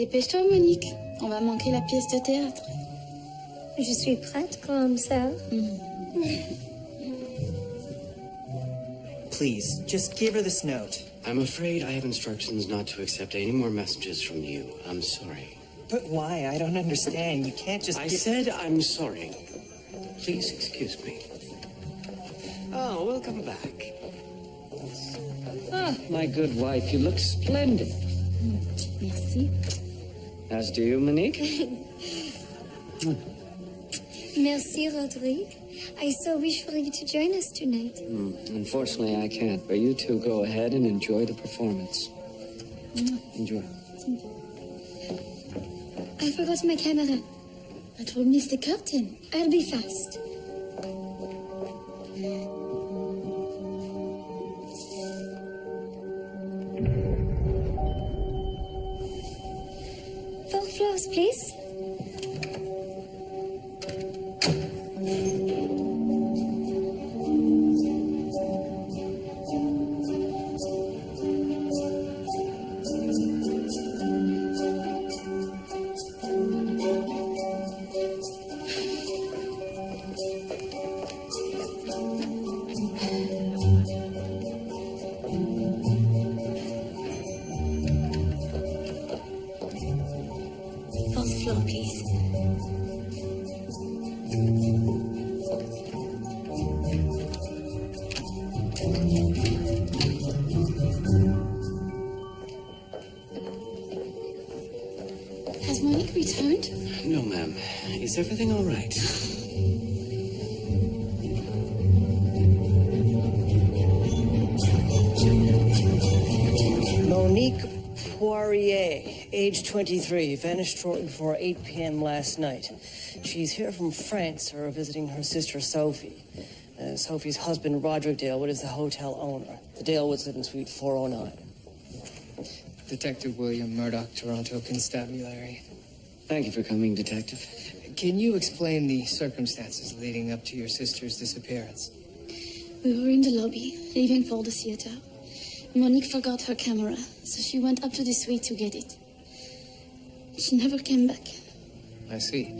Dépêche-toi, Monique. On va manquer la pièce de théâtre. Je suis prête comme ça. Please, just give her this note. I'm afraid I have instructions not to accept any more messages from you. I'm sorry. But why? I don't understand. You can't just I said I'm sorry. Please excuse me. Oh, welcome back. Ah, my good wife, you look splendid. Merci. As do you, Monique. Merci, Rodrigue. I so wish for you to join us tonight. Unfortunately, I can't, but you two go ahead and enjoy the performance. Enjoy. I forgot my camera. But we'll miss the curtain. I'll be fast. Four floors, please. Fourth floor, please. Has Monique returned? No, ma'am. Is everything all right? Monique Poirier, age 23, vanished shortly before 8 p.m. last night. She's here from France, or visiting her sister Sophie. Sophie's husband, Roderick Dalewood, is the hotel owner. The Dalewoods live in suite 409. Detective William Murdoch, Toronto Constabulary. Thank you for coming, Detective. Can you explain the circumstances leading up to your sister's disappearance? We were in the lobby, leaving for the theater. Monique forgot her camera, so she went up to the suite to get it. She never came back. I see.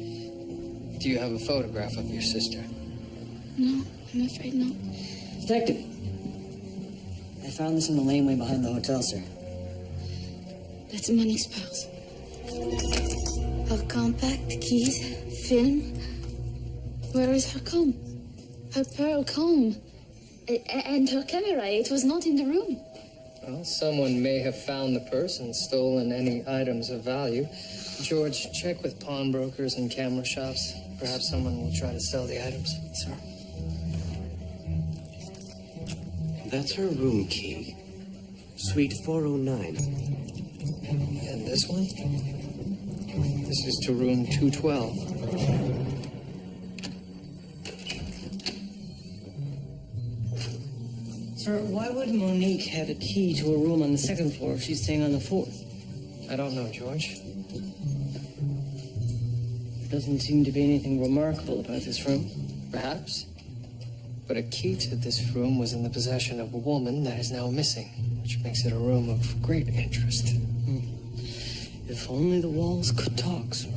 Do you have a photograph of your sister? No, I'm afraid not. Detective, I found this in the laneway behind the hotel, sir. That's Monique's purse. Her compact, keys, film. Where is her comb? Her pearl comb. And her camera, it was not in the room. Well, someone may have found the purse and stolen any items of value. George, check with pawnbrokers and camera shops. Perhaps someone will try to sell the items. Sir. That's her room key. Suite 409. And this one? This is to room 212. Sir, why would Monique have a key to a room on the second floor if she's staying on the fourth? I don't know, George. There doesn't seem to be anything remarkable about this room. Perhaps. But a key to this room was in the possession of a woman that is now missing, which makes it a room of great interest. If only the walls could talk, sir.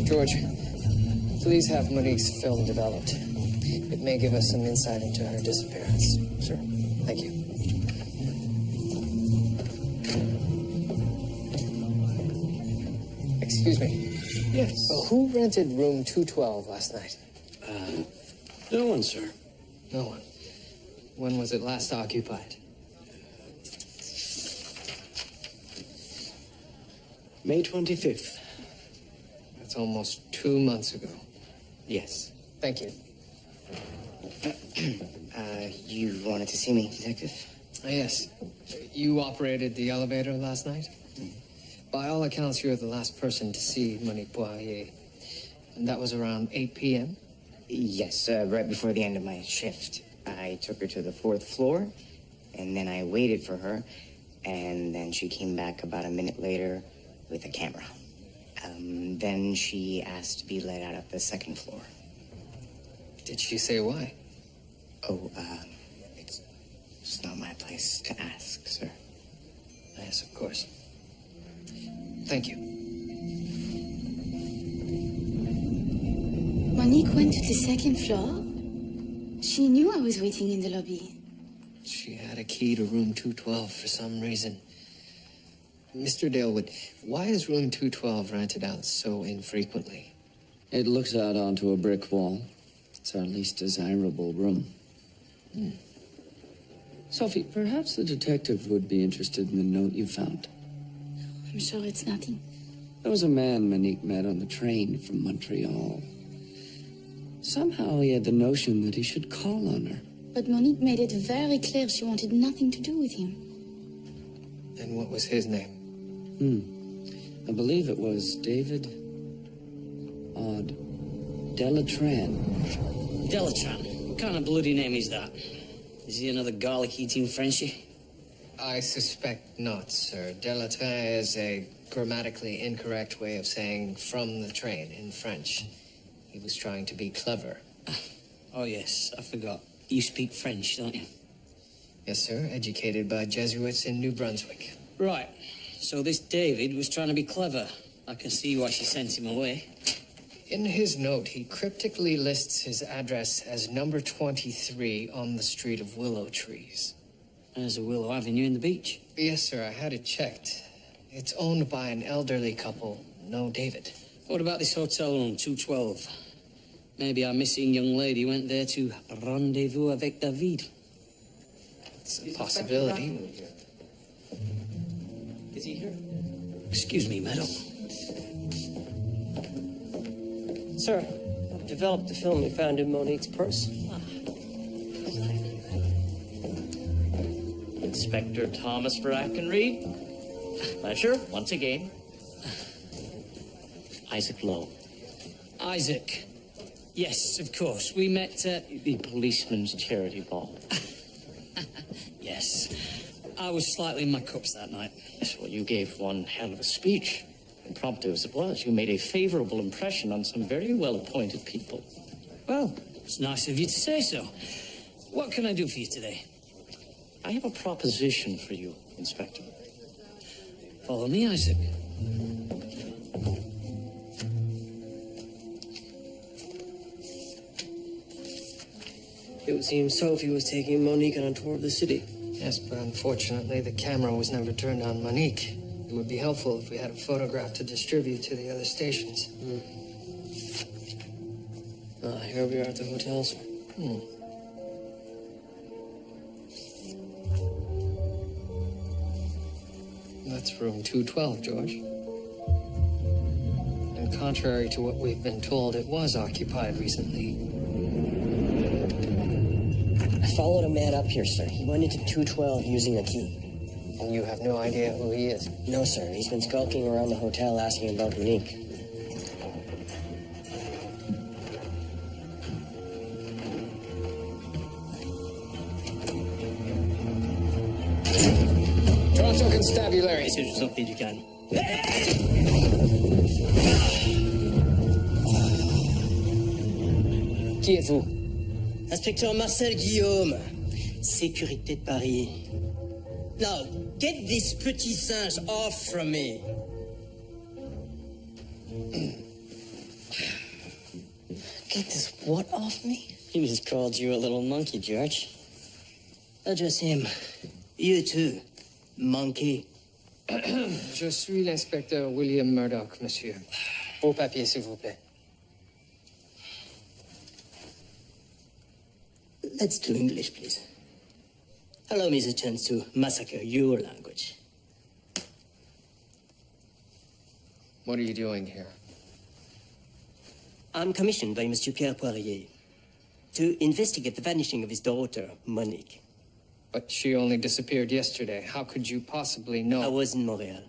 George, please have Monique's film developed. It may give us some insight into her disappearance. Sure. Thank you. Excuse me. Yes. Who rented room 212 last night? No one, sir. No one. When was it last occupied? May 25th. That's almost 2 months ago. Yes. Thank you. You wanted to see me, Detective? Yes. You operated the elevator last night? By all accounts, you're the last person to see Monique Poirier. And that was around 8 p.m.? Yes, right before the end of my shift. I took her to the fourth floor, and then I waited for her, and then she came back about a minute later with a camera. Then she asked to be let out of the second floor. Did she say why? Oh, it's not my place to ask, sir. Yes, of course. Thank you. Monique went to the second floor. She knew I was waiting in the lobby. She had a key to room 212 for some reason. Mr. Dalewood, why is room 212 rented out so infrequently? It looks out onto a brick wall. It's our least desirable room. Sophie, perhaps the detective would be interested in the note you found. I'm sure it's nothing. There was a man Monique met on the train from Montreal. Somehow he had the notion that he should call on her. But Monique made it very clear she wanted nothing to do with him. And what was his name? I believe it was David... Odd. Delatran. Delatran? What kind of bloody name is that? Is he another garlic-eating Frenchie? I suspect not, sir. Delatran is a grammatically incorrect way of saying from the train in French. He was trying to be clever. Oh, yes, I forgot. You speak French, don't you? Yes, sir. Educated by Jesuits in New Brunswick. Right. So this David was trying to be clever. I can see why she sent him away. In his note, he cryptically lists his address as number 23 on the street of willow trees. There's a Willow Avenue in the beach. Yes, sir. I had it checked. It's owned by an elderly couple. No David. What about this hotel room, 212? Maybe our missing young lady went there to rendezvous avec David. It's a possibility. Is he here? Excuse me, madam. Sir, I've developed the film we found in Monique's purse. Inspector Thomas Brackenreed. Pleasure, once again. Isaac Lowe. Isaac. Yes, of course. We met at... The policeman's charity ball. Yes. I was slightly in my cups that night. Yes, well, you gave one hell of a speech. Impromptu as it was, you made a favorable impression on some very well-appointed people. Well, it's nice of you to say so. What can I do for you today? I have a proposition for you, Inspector. Follow me, Isaac. It would seem Sophie was taking Monique on a tour of the city. Yes, but unfortunately, the camera was never turned on Monique. It would be helpful if we had a photograph to distribute to the other stations. Here we are at the hotel, sir. That's room 212, George. And contrary to what we've been told, it was occupied recently. I followed a man up here, sir. He went into 212 using a key. And you have no idea who he is? No, sir. He's been skulking around the hotel asking about Monique. Toronto Constabulary. This is something you can. Qui êtes-vous? Inspecteur Marcel Guillaume. Sécurité de Paris. Now, get these petits singes off from me. Get this what off me? He just called you a little monkey, George. Not just him. You too, monkey. Je suis l'inspecteur William Murdoch, monsieur. Vos papiers, s'il vous plaît. Let's do English, please. Allow me the chance to massacre your language. What are you doing here? I'm commissioned by Monsieur Pierre Poirier to investigate the vanishing of his daughter, Monique. But she only disappeared yesterday. How could you possibly know? I was in Montreal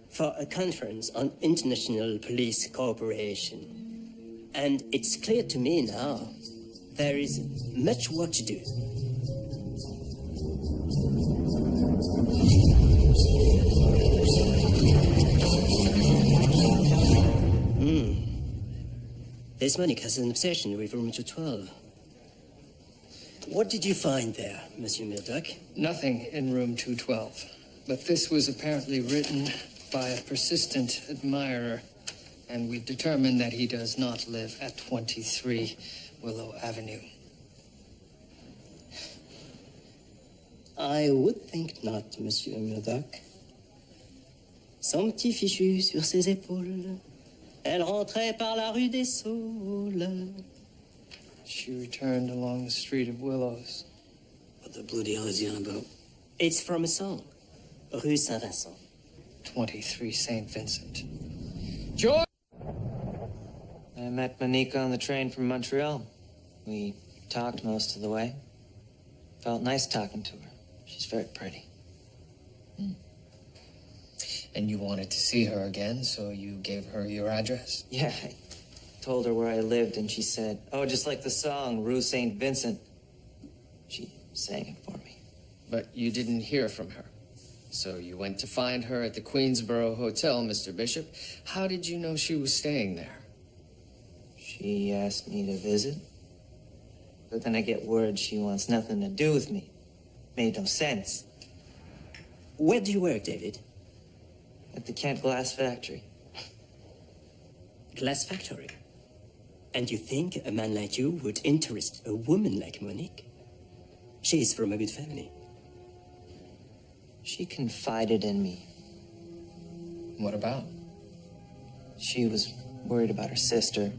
for a conference on international police cooperation. And it's clear to me now there is much work to do. This Monique has an obsession with room 212. What did you find there, Monsieur Murdoch? Nothing in room 212. But this was apparently written by a persistent admirer, and we've determined that he does not live at 23 Willow Avenue. I would think not, Monsieur Murdoch. Son petit fichu sur ses épaules, elle rentrait par la rue des Saules. She returned along the street of Willows. What the bloody hell is he on about? It's from a song. Rue Saint-Vincent. 23 St. Vincent. George! I met Monique on the train from Montreal. We talked most of the way. Felt nice talking to her. She's very pretty. And you wanted to see her again, so you gave her your address? Yeah, I told her where I lived, and she said, oh, just like the song, Rue St. Vincent. She sang it for me. But you didn't hear from her. So you went to find her at the Queensborough Hotel, Mr. Bishop. How did you know she was staying there? She asked me to visit. But then I get word she wants nothing to do with me. Made no sense. Where do you work, David? At the Kent Glass Factory. Glass factory? And you think a man like you would interest a woman like Monique? She is from a good family. She confided in me. What about? She was worried about her sister.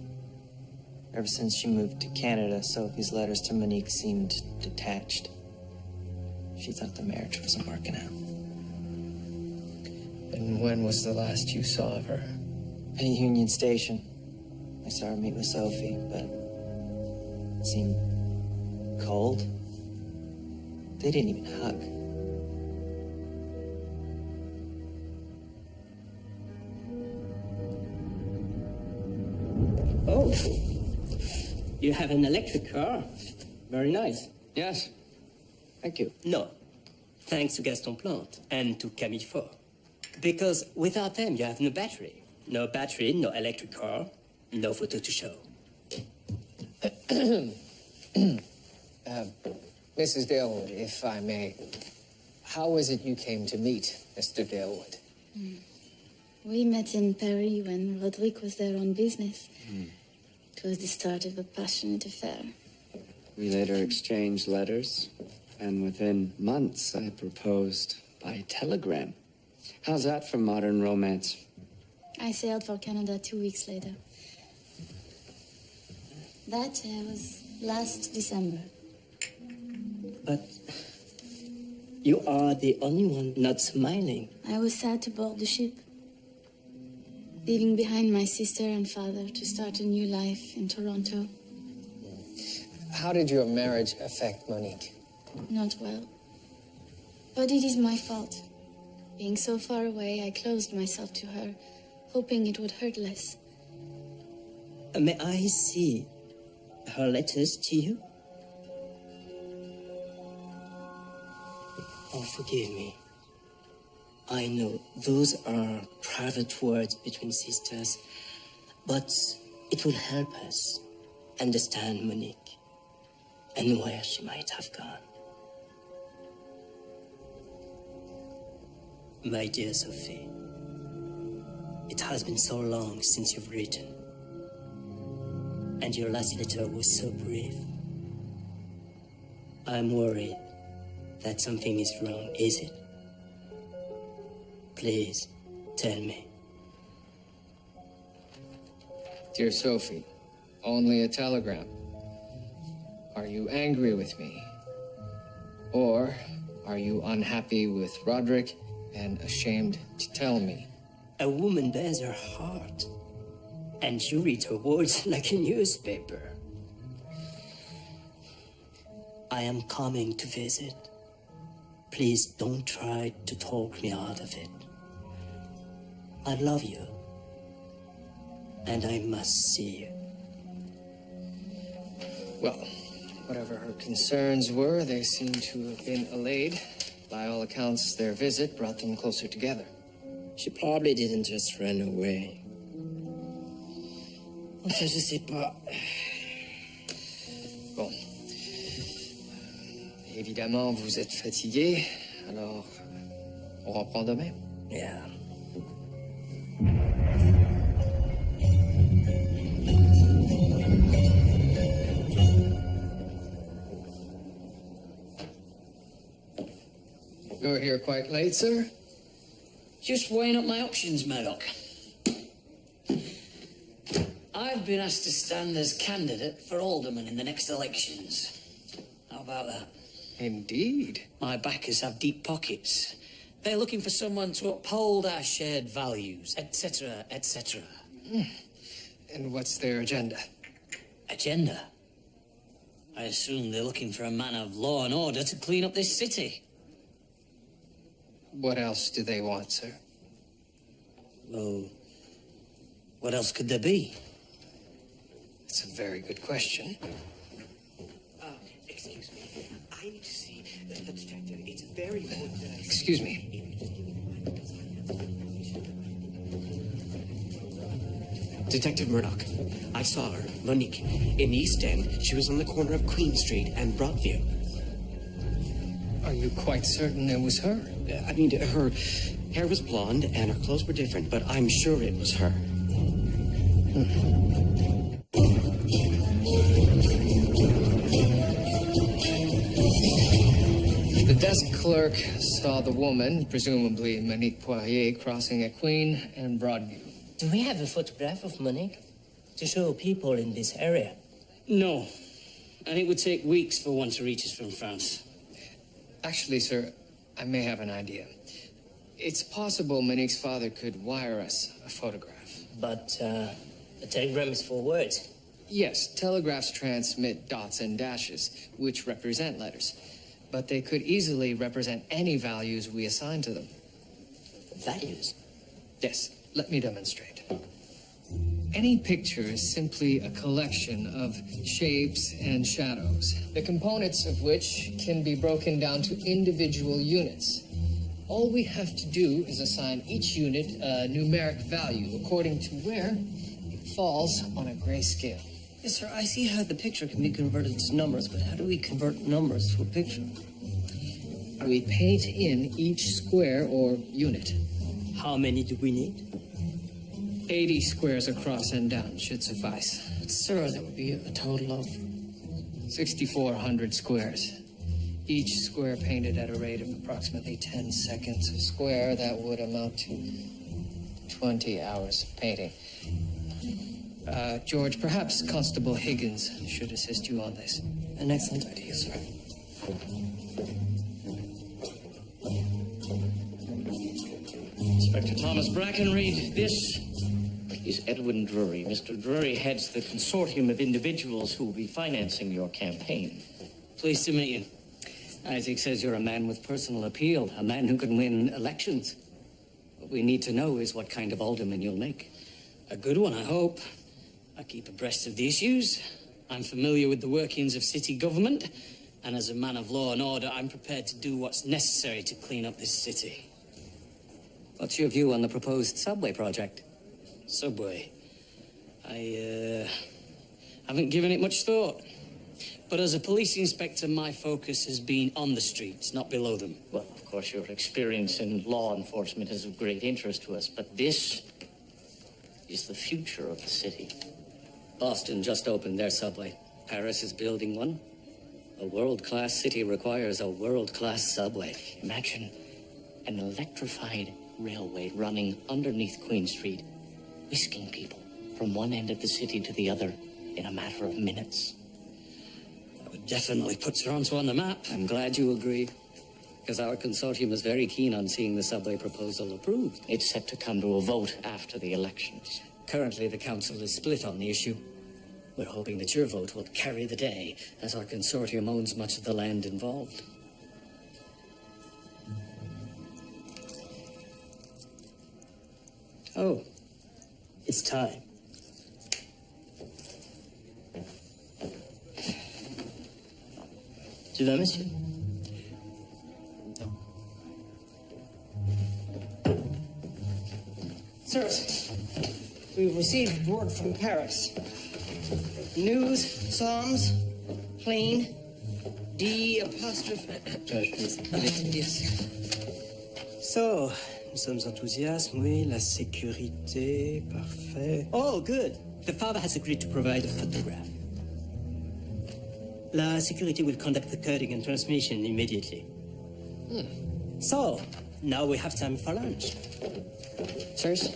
Ever since she moved to Canada, Sophie's letters to Monique seemed detached. She thought the marriage wasn't working out. And when was the last you saw of her? At Union Station. I saw her meet with Sophie, but it seemed cold. They didn't even hug. Oh, you have an electric car. Very nice. Yes. Thank you. No, thanks to Gaston Plante and to Camille Faure. Because without them, you have no battery. No battery, no electric car, no photo to show. Mrs. Dalewood, if I may, how was it you came to meet Mr. Dalewood? We met in Paris when Roderick was there on business. It was the start of a passionate affair. We later exchanged letters, and within months I proposed by telegram. How's that for modern romance? I sailed for Canada 2 weeks later. That was last December. But you are the only one not smiling. I was sad to board the ship, leaving behind my sister and father to start a new life in Toronto. How did your marriage affect Monique? Not well. But it is my fault. Being so far away, I closed myself to her, hoping it would hurt less. May I see her letters to you? Oh, forgive me. I know those are private words between sisters, but it will help us understand Monique and where she might have gone. My dear Sophie, it has been so long since you've written, and your last letter was so brief. I'm worried that something is wrong, is it? Please, tell me. Dear Sophie, only a telegram. Are you angry with me? Or are you unhappy with Roderick and ashamed to tell me? A woman bears her heart, and you read her words like a newspaper. I am coming to visit. Please don't try to talk me out of it. I love you, and I must see you. Well, whatever her concerns were, they seem to have been allayed. By all accounts, their visit brought them closer together. She probably didn't just run away. Enfin, je sais pas. Bon. Évidemment, vous êtes fatigué, alors on reprend demain. Yeah. You're here quite late, sir? Just weighing up my options, Murdoch. I've been asked to stand as candidate for alderman in the next elections. How about that? Indeed. My backers have deep pockets. They're looking for someone to uphold our shared values, etc., etc. And what's their agenda? Agenda? I assume they're looking for a man of law and order to clean up this city. What else do they want, sir? Well, what else could there be? That's a very good question. Excuse me. I need to see the detective. It's very important that I... Excuse me. Detective Murdoch, I saw her, Monique, in the East End. She was on the corner of Queen Street and Broadview. Are you quite certain it was her? I mean, her hair was blonde and her clothes were different, but I'm sure it was her. The desk clerk saw the woman, presumably Monique Poirier, crossing at Queen and Broadview. Do we have a photograph of Monique to show people in this area? No. And it would take weeks for one to reach us from France. Actually, sir, I may have an idea. It's possible Monique's father could wire us a photograph. But a telegram is for words. Yes, telegraphs transmit dots and dashes, which represent letters. But they could easily represent any values we assign to them. Values? Yes, let me demonstrate. Any picture is simply a collection of shapes and shadows, the components of which can be broken down to individual units. All we have to do is assign each unit a numeric value according to where it falls on a grayscale. Yes, sir, I see how the picture can be converted to numbers, but how do we convert numbers to a picture? We paint in each square or unit. How many do we need? 80 squares across and down should suffice. But, sir, that would be a total of... 6,400 squares. Each square painted at a rate of approximately 10 seconds a square. That would amount to 20 hours of painting. George, perhaps Constable Higgins should assist you on this. An excellent idea, sir. Inspector Thomas Brackenreed, this is Edwin Drury. Mr. Drury heads the consortium of individuals who will be financing your campaign. Pleased to meet you. Isaac says you're a man with personal appeal, a man who can win elections. What we need to know is what kind of alderman you'll make. A good one, I hope. I keep abreast of the issues. I'm familiar with the workings of city government. And as a man of law and order, I'm prepared to do what's necessary to clean up this city. What's your view on the proposed subway project? Subway? I haven't given it much thought. But as a police inspector, my focus has been on the streets, not below them. Well, of course, your experience in law enforcement is of great interest to us, but this is the future of the city. Boston just opened their subway. Paris is building one. A world-class city requires a world-class subway. Imagine an electrified railway running underneath Queen Street, whisking people from one end of the city to the other in a matter of minutes. That would definitely put Toronto on the map. I'm glad you agree, because our consortium is very keen on seeing the subway proposal approved. It's set to come to a vote after the elections. Currently, the council is split on the issue. We're hoping that your vote will carry the day, as our consortium owns much of the land involved. Oh, it's time. Tu vas, monsieur? Sirs, we've received word from Paris. News, Psalms, plain, D apostrophe. Yes. So, nous sommes enthousiastes, oui, la sécurité, parfait. Oh, good. The father has agreed to provide a photograph. La sécurité will conduct the coding and transmission immediately. So, now we have time for lunch. Sirs,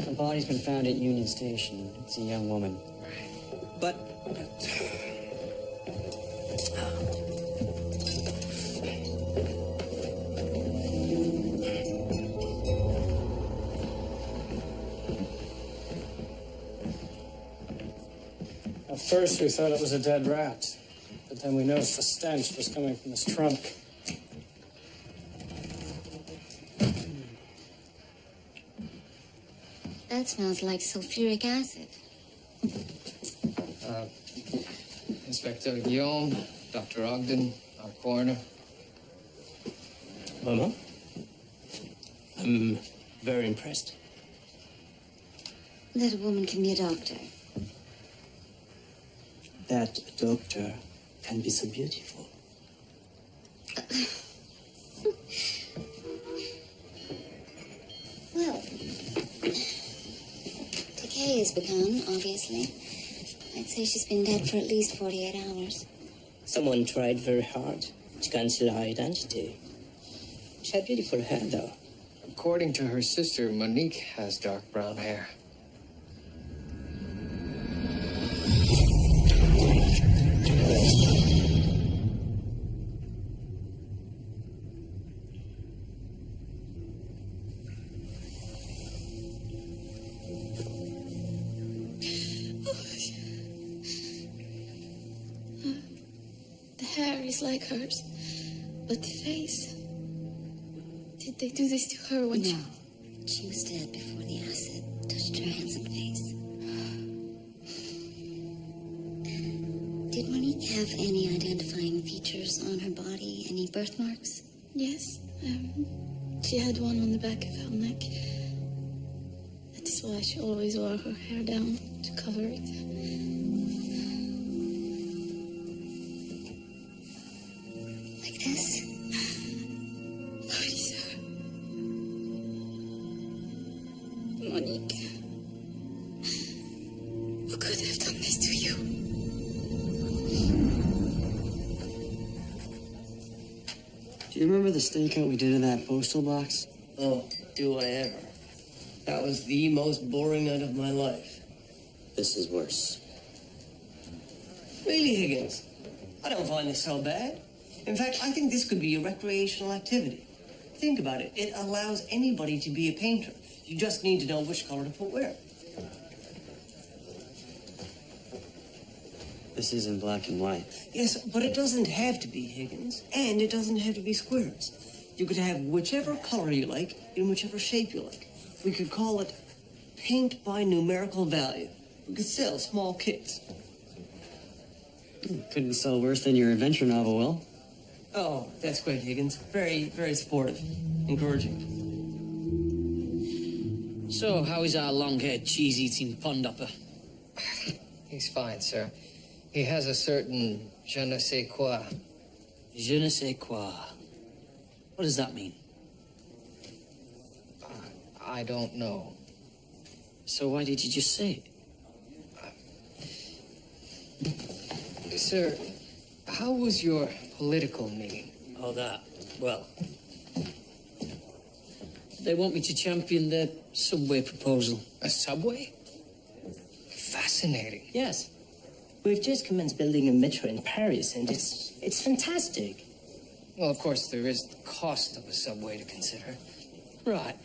a body's been found at Union Station. It's a young woman. But... At first, we thought it was a dead rat. But then we noticed the stench was coming from his trunk. That smells like sulfuric acid. Inspector Guillaume, Dr. Ogden, our coroner. Mama? I'm very impressed. That a woman can be a doctor. That a doctor can be so beautiful. Well, decay has begun, obviously. I'd say she's been dead for at least 48 hours. Someone tried very hard to conceal her identity. She had beautiful hair, though. According to her sister, Monique has dark brown hair. The hair is like hers, but the face... Did they do this to her when No. She was dead before the acid touched her handsome face. Did Monique have any identifying features on her body? Any birthmarks? Yes. She had one on the back of her neck. That is why she always wore her hair down to cover it. Like this? What is her? Monique. Who could have done this to you? Do you remember the stakeout we did in that postal box? Oh, do I ever. That was the most boring night of my life. This is worse. Really, Higgins? I don't find this so bad. In fact, I think this could be a recreational activity. Think about it. It allows anybody to be a painter. You just need to know which color to put where. This is in black and white. Yes, but it doesn't have to be, Higgins. And it doesn't have to be squares. You could have whichever color you like in whichever shape you like. We could call it paint by numerical value. We could sell small kits. Couldn't sell worse than your adventure novel, Will. Oh, that's great, Higgins. Very, very supportive. Encouraging. So, how is our long-haired, cheese-eating pond-upper? He's fine, sir. He has a certain je ne sais quoi. Je ne sais quoi. What does that mean? I don't know. So why did you just say it? Sir, how was your political meeting? Oh, that. Well, they want me to champion their subway proposal. A subway? Fascinating. Yes. We've just commenced building a metro in Paris, and it's fantastic. Well, of course, there is the cost of a subway to consider. Right.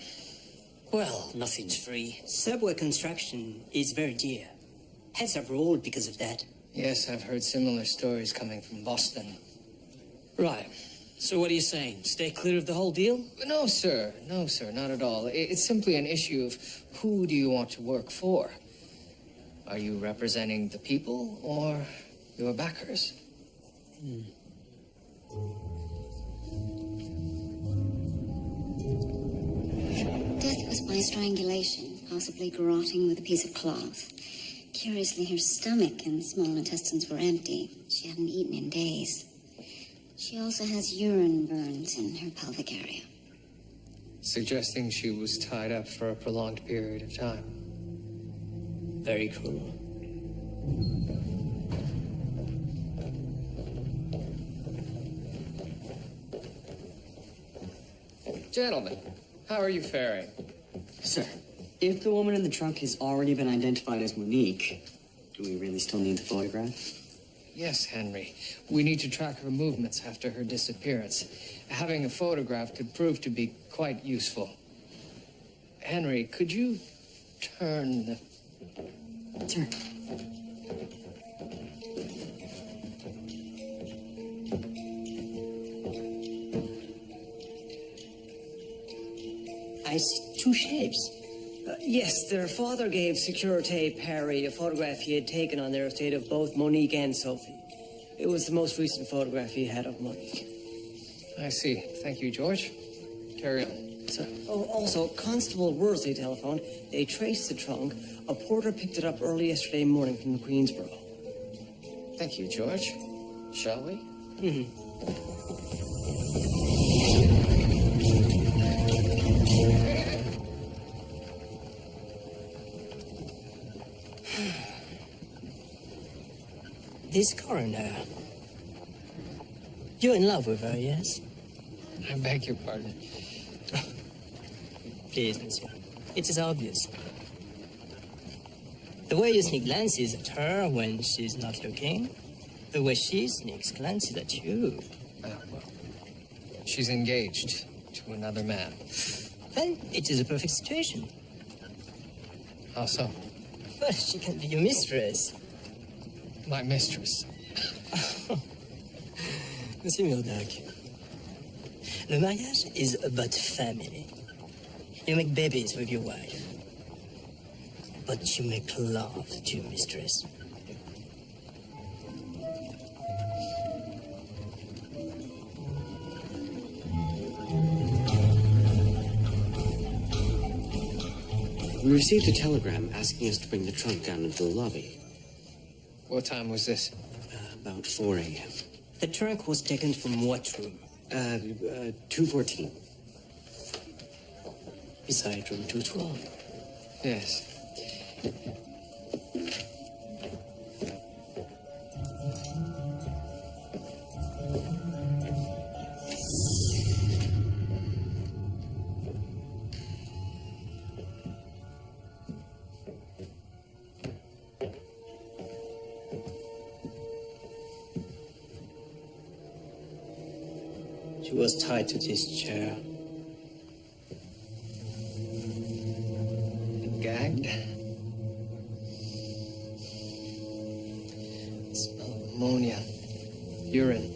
Well, nothing's free. Subway construction is very dear. Heads have rolled because of that. Yes, I've heard similar stories coming from Boston. Right. So what are you saying? Stay clear of the whole deal? No, sir. No, sir, not at all. It's simply an issue of who do you want to work for? Are you representing the people or your backers? Death was by strangulation, possibly garroting with a piece of cloth. Curiously, her stomach and small intestines were empty. She hadn't eaten in days. She also has urine burns in her pelvic area. Suggesting she was tied up for a prolonged period of time. Very cruel. Gentlemen, how are you faring? Sir, if the woman in the trunk has already been identified as Monique, do we really still need the photograph? Yes, Henry. We need to track her movements after her disappearance. Having a photograph could prove to be quite useful. Henry, could you turn the... Sir. I see two shapes. Yes, their father gave Securite Perry a photograph he had taken on their estate of both Monique and Sophie. It was the most recent photograph he had of Monique. I see. Thank you, George. Carry on. So, also, Constable Worsley telephoned. They traced the trunk. A porter picked it up early yesterday morning from the Queensboro. Thank you, George. Shall we? This coroner. You're in love with her, yes? I beg your pardon. Please, monsieur. It is obvious. The way you sneak glances at her when she's not looking, the way she sneaks glances at you. Well, she's engaged to another man. Then it is a perfect situation. How so? Well, she can be your mistress. My mistress. Monsieur Murdoch, le mariage is about family. You make babies with your wife, but you make love to your mistress. We received a telegram asking us to bring the trunk down into the lobby. What time was this? About 4 a.m. The trunk was taken from what room? 214. Beside room 212. Yes. She was tied to this chair. Gagged. Smell of ammonia. Urine.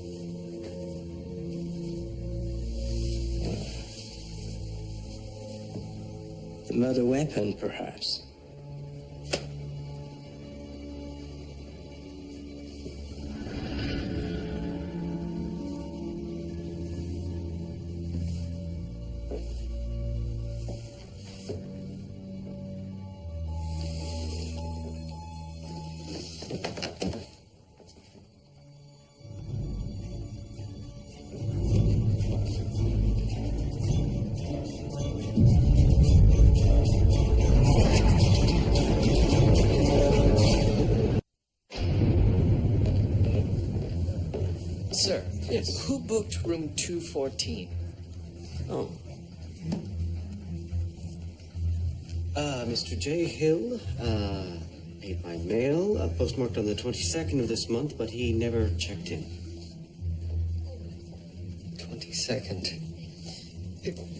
The murder weapon, perhaps. Sir, yes. Who booked room 214? Oh. Mr. J. Hill, paid by mail, postmarked on the 22nd of this month, but he never checked in. 22nd.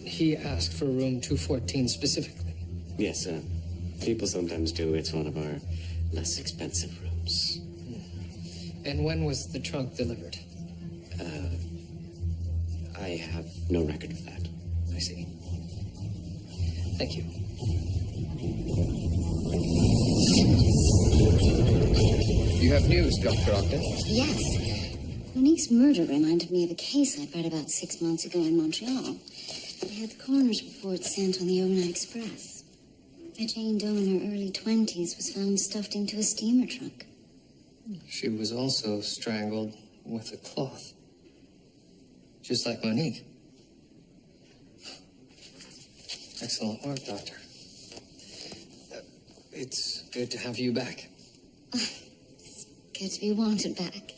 He asked for room 214 specifically. Yes, people sometimes do. It's one of our less expensive rooms. And when was the trunk delivered? I have no record of that. I see. Thank you. You have news, Dr. Ogden? Yes. Monique's murder reminded me of a case I'd read about 6 months ago in Montreal. I had the coroner's report sent on the overnight express. A Jane Doe in her early 20s was found stuffed into a steamer trunk. She was also strangled with a cloth. Just like Monique. Excellent work, Doctor. It's good to have you back. It's good to be wanted back.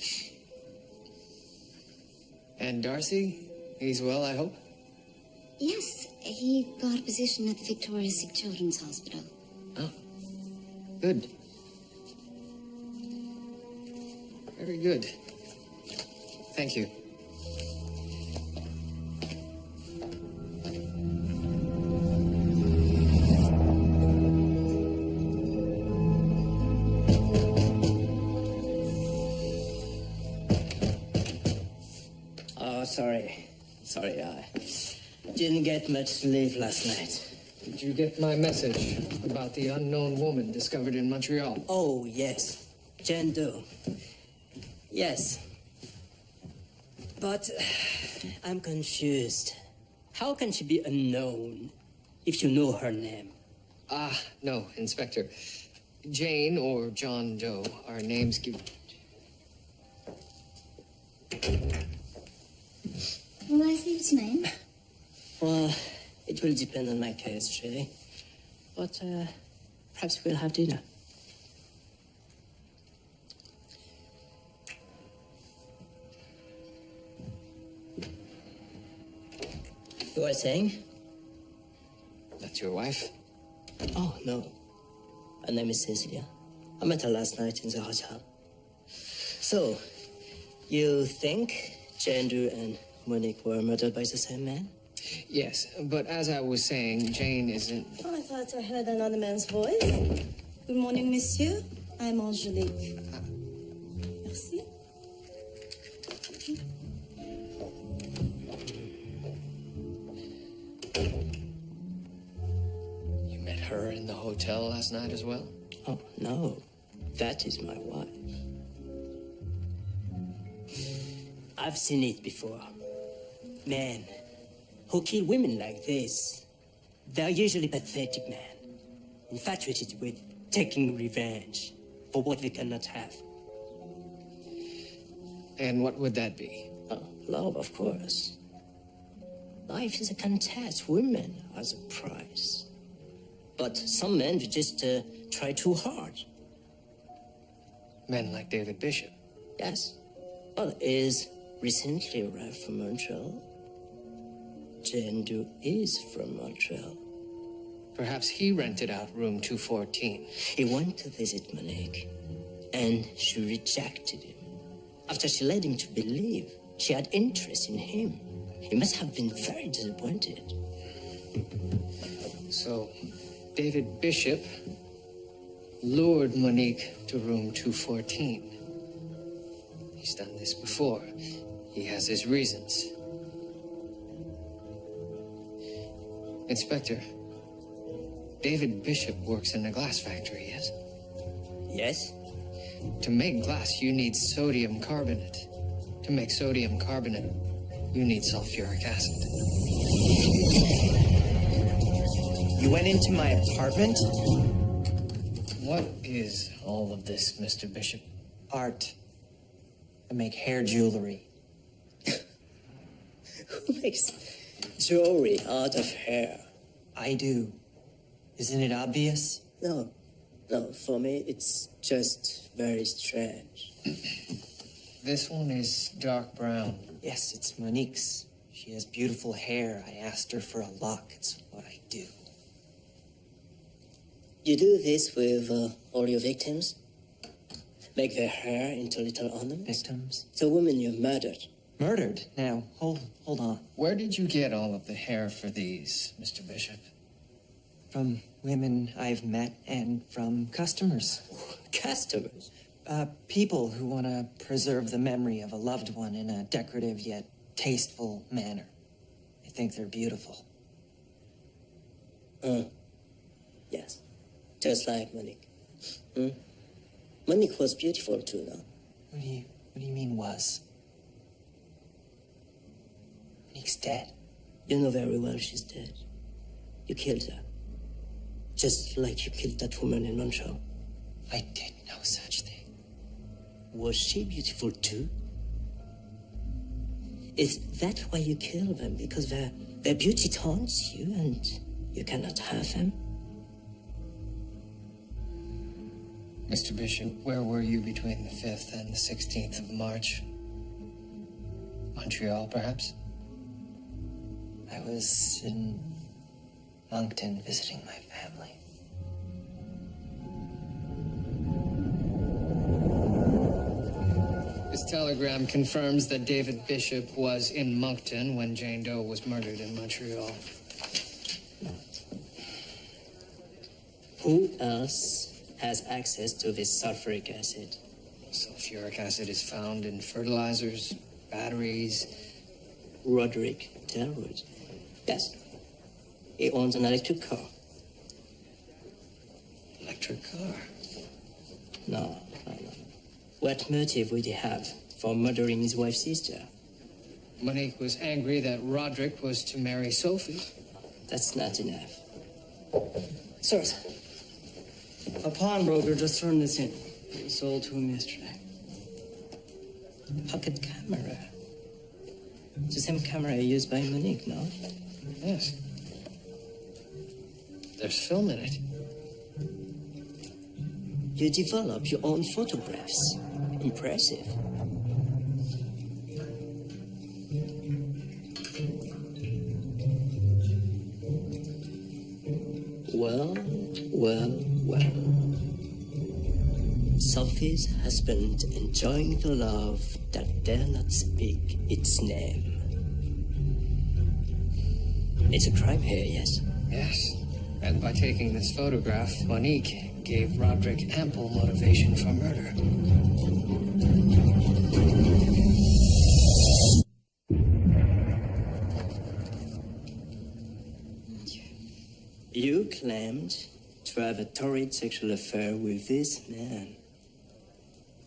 And Darcy? He's well, I hope? Yes, he got a position at the Victoria Sick Children's Hospital. Oh, good. Very good. Thank you. Oh, sorry. Sorry, I didn't get much sleep last night. Did you get my message about the unknown woman discovered in Montreal? Oh, yes. Jane Doe. Yes. But I'm confused. How can she be unknown if you know her name? Ah, no, Inspector. Jane or John Doe are names given. Will I see you tonight? Well, it will depend on my case, really. But perhaps we'll have dinner. You were saying? That's your wife? Oh, no. Her name is Cecilia. I met her last night in the hotel. So, you think Jane Doe and Monique were murdered by the same man? Yes, but as I was saying, Jane isn't... Oh, I thought I heard another man's voice. Good morning, Monsieur. I'm Angelique. Merci. You met her in the hotel last night as well? Oh, no. That is my wife. I've seen it before. Men who kill women like this, they're usually pathetic men, infatuated with taking revenge for what they cannot have. And what would that be? Oh, love, of course. Life is a contest. Women are the prize. But some men, they just try too hard. Men like David Bishop? Yes. Well, is recently arrived from Montreal. Jane Doe is from Montreal. Perhaps he rented out room 214. He went to visit Monique, and she rejected him. After she led him to believe she had interest in him, he must have been very disappointed. So, David Bishop lured Monique to room 214. He's done this before. He has his reasons. Inspector, David Bishop works in a glass factory, yes? Yes? To make glass, you need sodium carbonate. To make sodium carbonate, you need sulfuric acid. You went into my apartment? What is all of this, Mr. Bishop? Art. I make hair jewelry. Who makes jewelry out of hair? I do. Isn't it obvious? No. No, for me, it's just very strange. This one is dark brown. Yes, it's Monique's. She has beautiful hair. I asked her for a lock. It's what I do. You do this with all your victims? Make their hair into little ornaments? Victims? The women you've murdered. Murdered? Now, hold on. Where did you get all of the hair for these, Mr. Bishop? From women I've met and from customers. Customers? People who want to preserve the memory of a loved one in a decorative yet tasteful manner. I think they're beautiful. Yes. Just like Monique. Monique was beautiful too, no? What do you mean was? Monique's dead. You know very well she's dead. You killed her. Just like you killed that woman in Montreal. I did no such thing. Was she beautiful too? Is that why you kill them? Because their beauty taunts you and you cannot have them? Mr. Bishop, where were you between the 5th and the 16th of March? Montreal, perhaps? I was in Moncton visiting my family. This telegram confirms that David Bishop was in Moncton when Jane Doe was murdered in Montreal. Who else has access to this sulfuric acid? Sulfuric acid is found in fertilizers, batteries. Roderick Delwood. Yes. He owns an electric car. Electric car? No. What motive would he have for murdering his wife's sister? Monique was angry that Roderick was to marry Sophie. That's not enough. Sirs, a pawnbroker just turned this in. It was sold to him yesterday. Pocket camera. It's the same camera used by Monique, no? Yes. There's film in it. You develop your own photographs. Impressive. Well. Sophie's husband enjoying the love that dare not speak its name. It's a crime here, yes? Yes. And by taking this photograph, Monique gave Roderick ample motivation for murder. You claimed to have a torrid sexual affair with this man,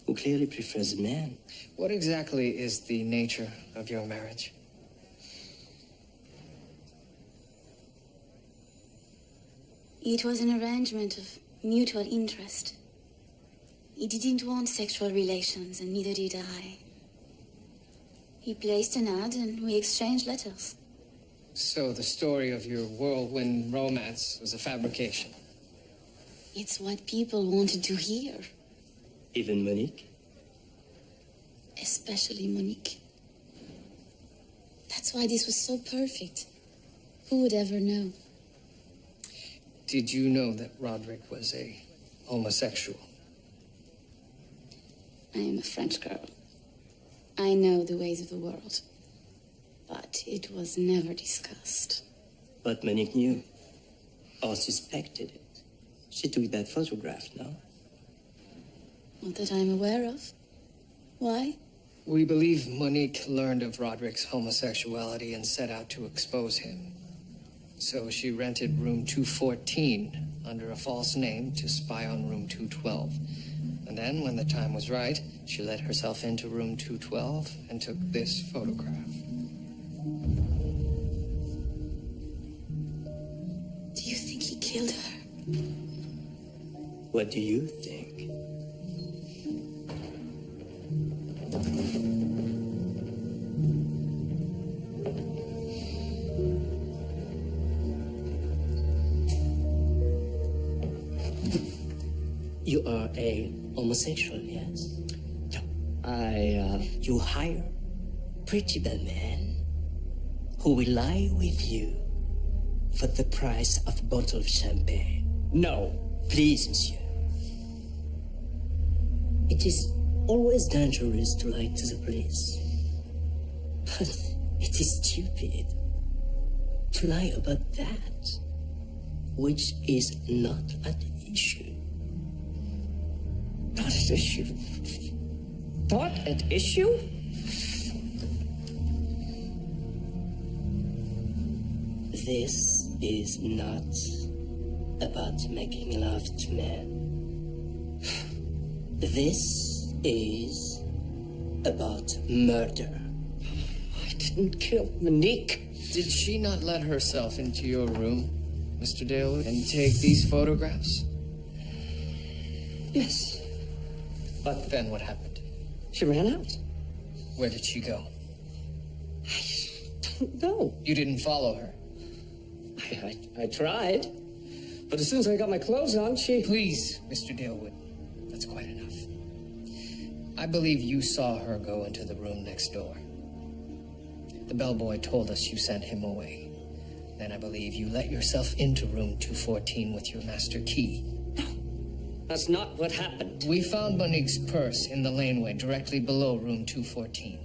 who clearly prefers men. What exactly is the nature of your marriage? It was an arrangement of mutual interest. He didn't want sexual relations, and neither did I. He placed an ad, and we exchanged letters. So the story of your whirlwind romance was a fabrication? It's what people wanted to hear. Even Monique? Especially Monique. That's why this was so perfect. Who would ever know? Did you know that Roderick was a homosexual? I am a French girl. I know the ways of the world. But it was never discussed. But Monique knew, or suspected it. She took that photograph, no? Not that I'm aware of. Why? We believe Monique learned of Roderick's homosexuality and set out to expose him. So she rented room 214 under a false name to spy on room 212. And then, when the time was right, she let herself into room 212 and took this photograph. Do you think he killed her? What do you think? You are a homosexual, yes? You hire pretty bad men who will lie with you for the price of a bottle of champagne. No, please, monsieur. It is always dangerous to lie to the police. But it is stupid to lie about that, which is not an issue. Not an issue. Not an issue? This is not about making love to men. This is about murder. I didn't kill Monique. Did she not let herself into your room Mr. Dale, and take these photographs? Yes. But then what happened? She ran out. Where did she go? I don't know. You didn't follow her? I tried. But as soon as I got my clothes on, she... Please, Mr. Dalewood. That's quite enough. I believe you saw her go into the room next door. The bellboy told us you sent him away. Then I believe you let yourself into room 214 with your master key. No, that's not what happened. We found Monique's purse in the laneway directly below room 214.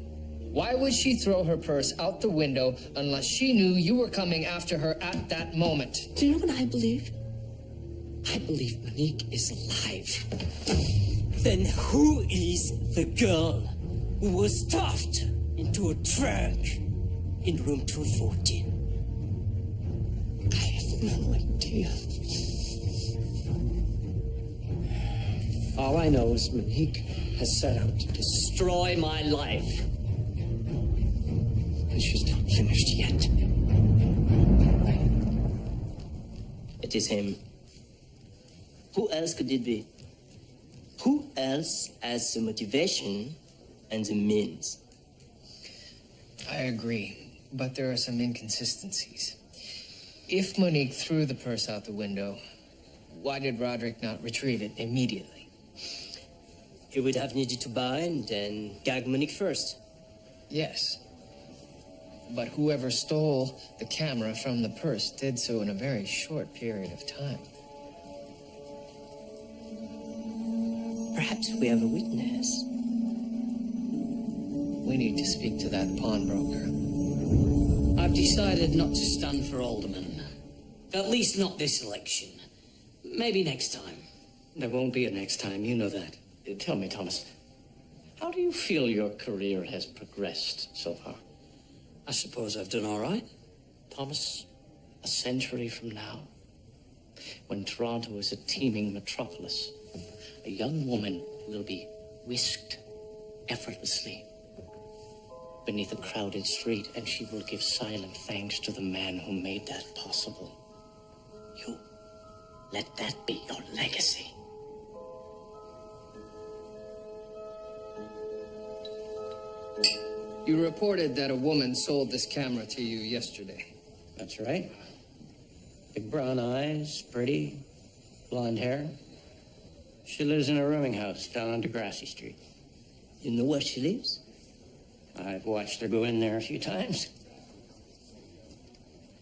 Why would she throw her purse out the window unless she knew you were coming after her at that moment? Do you know what I believe? I believe Monique is alive. Then who is the girl who was stuffed into a trunk in room 214? I have no idea. All I know is Monique has set out to destroy my life. And she's not finished yet. It is him. Who else could it be? Who else has the motivation and the means? I agree, but there are some inconsistencies. If Monique threw the purse out the window, why did Roderick not retrieve it immediately? He would have needed to bind and gag Monique first. Yes. But whoever stole the camera from the purse did so in a very short period of time. Perhaps we have a witness. We need to speak to that pawnbroker. I've decided not to stand for alderman. At least not this election. Maybe next time. There won't be a next time, you know that. Tell me, Thomas, how do you feel your career has progressed so far? I suppose I've done all right. Thomas, a century from now, when Toronto is a teeming metropolis, a young woman will be whisked effortlessly beneath a crowded street, and she will give silent thanks to the man who made that possible. You, let that be your legacy. You reported that a woman sold this camera to you yesterday. That's right. Big brown eyes, pretty, blonde hair. She lives in a rooming house down on Degrassi Street. You know where she lives? I've watched her go in there a few times.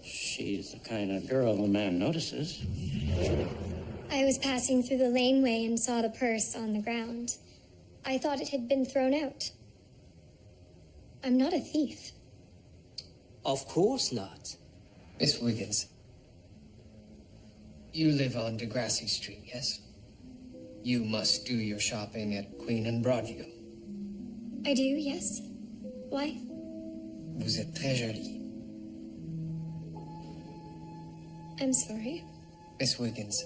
She's the kind of girl a man notices. I was passing through the laneway and saw the purse on the ground. I thought it had been thrown out. I'm not a thief. Of course not. Miss Wiggins, you live on Degrassi Street, yes? You must do your shopping at Queen and Broadview. I do, yes. Why? Vous êtes très jolie. I'm sorry. Miss Wiggins,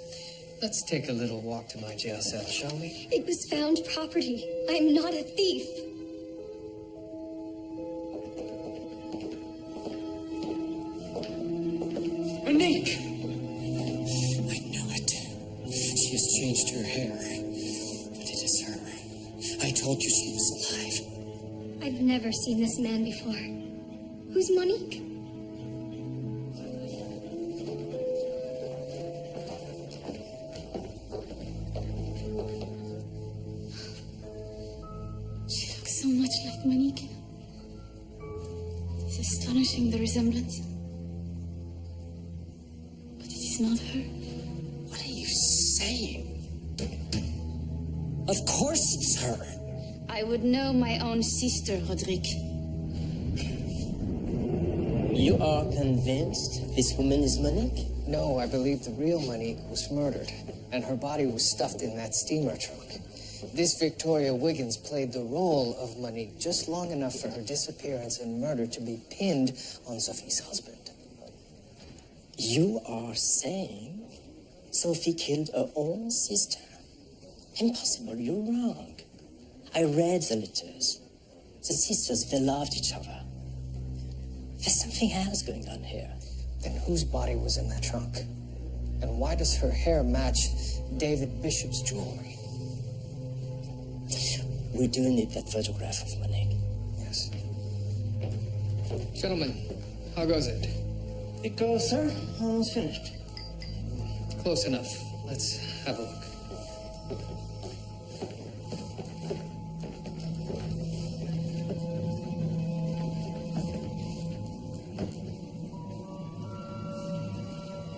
let's take a little walk to my jail cell, shall we? It was found property. I'm not a thief. Monique! I knew it. She has changed her hair. But it is her. I told you she was alive. I've never seen this man before. Who's Monique? She looks so much like Monique. It's astonishing, the resemblance. But it is not her. What are you saying? Of course it's her. I would know my own sister, Roderick. You are convinced this woman is Monique? No, I believe the real Monique was murdered, and her body was stuffed in that steamer trunk. This Victoria Wiggins played the role of Monique just long enough for her disappearance and murder to be pinned on Sophie's husband. You are saying Sophie killed her own sister? Impossible, you're wrong. I read the letters. The sisters, they loved each other. There's something else going on here. Then whose body was in that trunk? And why does her hair match David Bishop's jewelry? We do need that photograph of Monique. Yes. Gentlemen, how goes it? It goes, sir. Almost finished. Close enough. Let's have a look.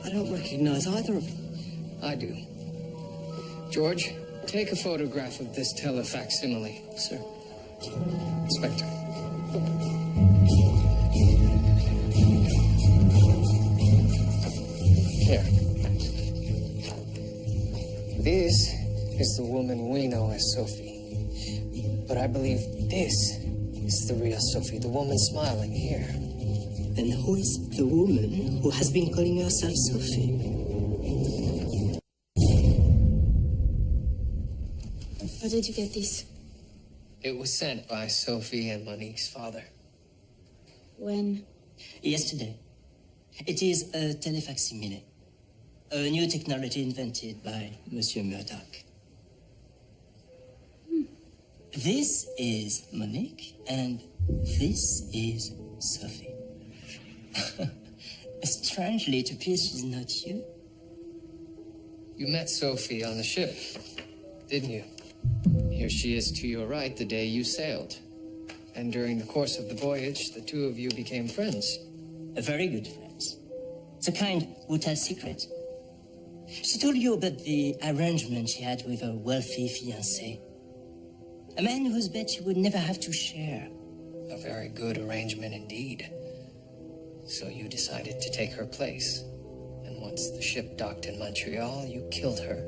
I don't recognize either of them. I do. George, take a photograph of this telefacsimile. Sir. Inspector. Here. This is the woman we know as Sophie. But I believe this is the real Sophie, the woman smiling here. And who is the woman who has been calling herself Sophie? Where did you get this? It was sent by Sophie and Monique's father. When? Yesterday. It is a telefacsimile. A new technology invented by Monsieur Murdoch. This is Monique, and this is Sophie. Strangely, it appears she's not you. You met Sophie on the ship, didn't you? Here she is to your right the day you sailed. And during the course of the voyage, the two of you became friends. Very good friends. The kind who tell secrets. She told you about the arrangement she had with her wealthy fiancé. A man whose bet she would never have to share. A very good arrangement indeed. So you decided to take her place. And once the ship docked in Montreal, you killed her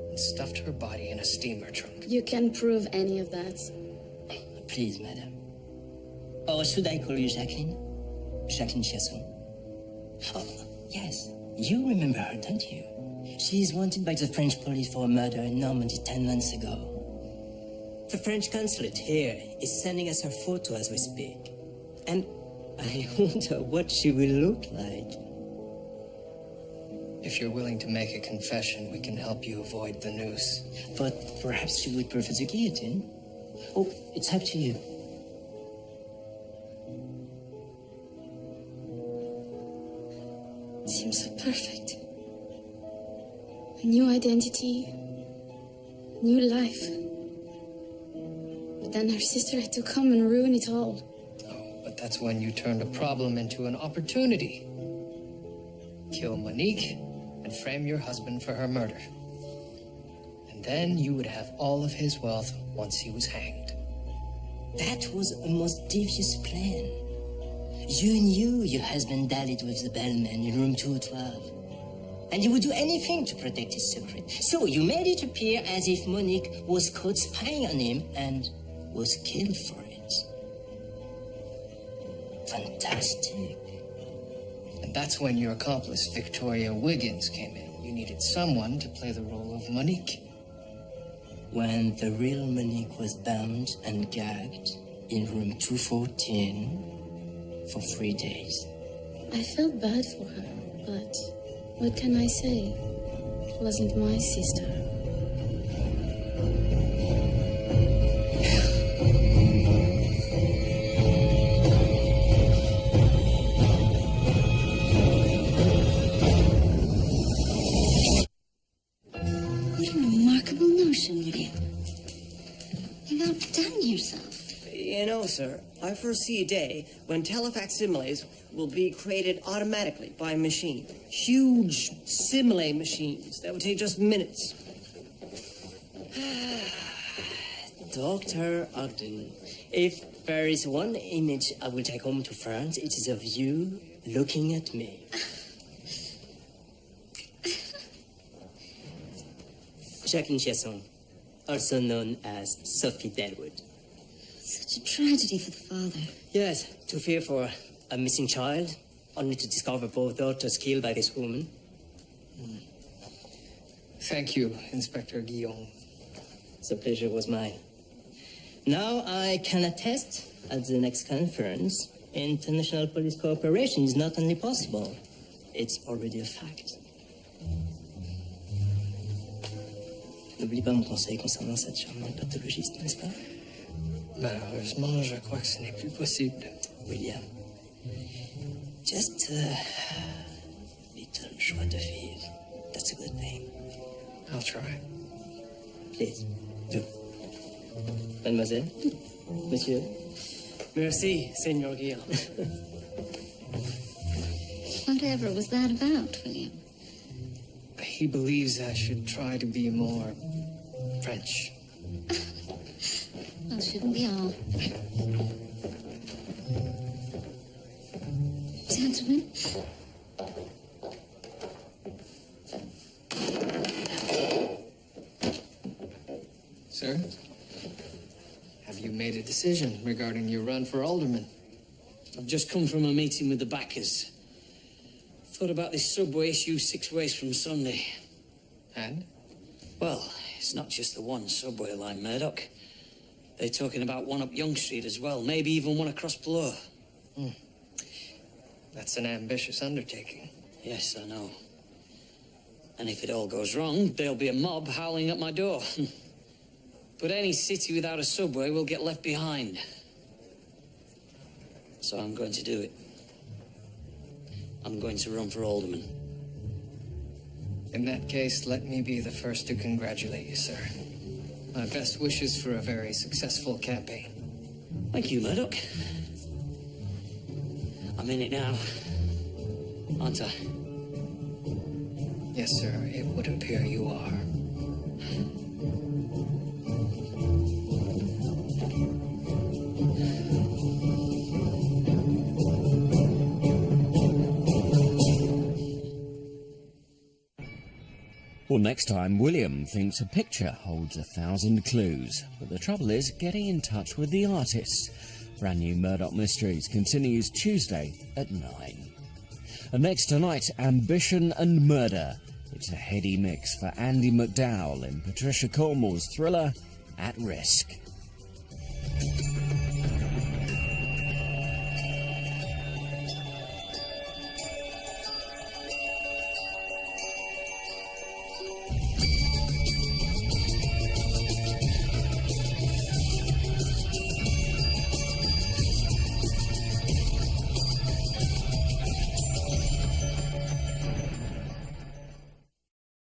and stuffed her body in a steamer trunk. You can prove any of that. Please, madame. Or should I call you Jacqueline? Jacqueline Chasson. Oh, yes. You remember her, don't you? She is wanted by the French police for a murder in Normandy 10 months ago. The French consulate here is sending us her photo as we speak. And I wonder what she will look like. If you're willing to make a confession, we can help you avoid the noose. But perhaps she would prefer the guillotine. Oh, it's up to you. It seems so perfect. A new identity, a new life. But then her sister had to come and ruin it all. Oh, but that's when you turned a problem into an opportunity. Kill Monique and frame your husband for her murder. And then you would have all of his wealth once he was hanged. That was a most devious plan. You knew your husband dallied with the bellman in room 212. And you would do anything to protect his secret. So you made it appear as if Monique was caught spying on him and was killed for it. Fantastic. And that's when your accomplice, Victoria Wiggins, came in. You needed someone to play the role of Monique. When the real Monique was bound and gagged in room 214 for 3 days. I felt bad for her, but what can I say? It wasn't my sister. What a remarkable notion, William. You've outdone yourself. You know, sir, I foresee a day when telefacsimiles will be created automatically by a machine. Huge simile machines that would take just minutes. Dr. Ogden, if there is one image I will take home to France, it is of you looking at me. Jacqueline Chasson, also known as Sophie Delwood. Such a tragedy for the father. Yes, to fear for a missing child, only to discover both daughters killed by this woman. Thank you, Inspector Guillaume. The pleasure was mine. Now I can attest at the next conference, international police cooperation is not only possible, it's already a fact. N'oublie pas mon conseil concernant cette charmante pathologiste, n'est-ce pas? Malheureusement, je crois que ce n'est plus possible. William, just a little joie de vivre. That's a good thing. I'll try. Please, do. Mademoiselle, monsieur. Merci, Senor Guillaume. Whatever was that about, William? He believes I should try to be more French. Well, shouldn't we all? Gentlemen. Sir, have you made a decision regarding your run for alderman? I've just come from a meeting with the backers. Thought about this subway issue 6 ways from Sunday. And? Well, it's not just the one subway line, Murdoch. They're talking about one up Young Street as well, maybe even one across below. That's an ambitious undertaking. Yes, I know. And if it all goes wrong, there'll be a mob howling at my door. But any city without a subway will get left behind. So I'm going to do it. I'm going to run for alderman. In that case, let me be the first to congratulate you, sir. My best wishes for a very successful campaign. Thank you, Murdoch. I'm in it now, aren't I? Yes, sir, it would appear you are. Well, next time, William thinks a picture holds 1,000 clues. But the trouble is getting in touch with the artist. Brand new Murdoch Mysteries continues Tuesday at 9. And next tonight, Ambition and Murder. It's a heady mix for Andy McDowell in Patricia Cornwall's thriller, At Risk.